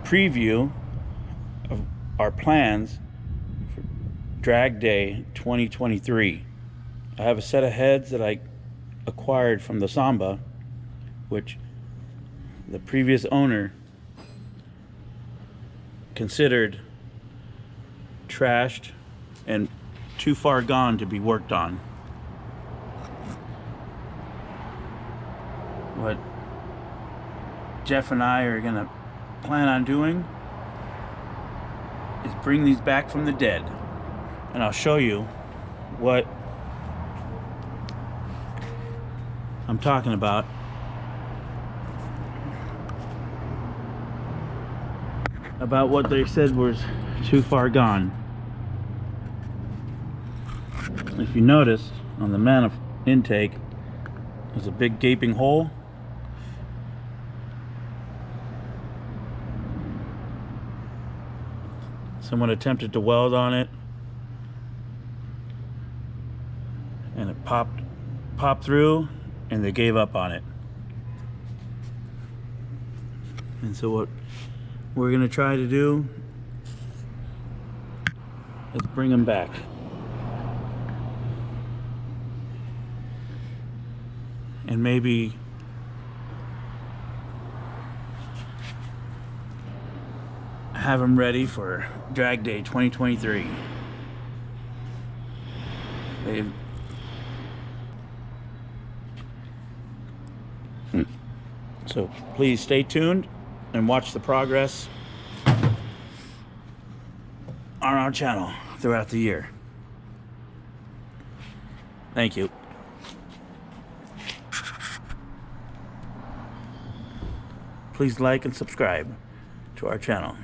preview of our plans for Drag Day 2023. I have a set of heads that I acquired from the Samba, which the previous owner considered trashed and too far gone to be worked on. What Jeff and I are gonna plan on doing is bring these back from the dead, and I'll show you what I'm talking about. About what they said was too far gone. If you notice on the manifold intake, there's a big gaping hole. Someone attempted to weld on it, and it popped through, and they gave up on it. And so what we're gonna try to do is bring them back. And maybe have them ready for Drag Day 2023. So please stay tuned and watch the progress on our channel throughout the year. Thank you. Please like and subscribe to our channel.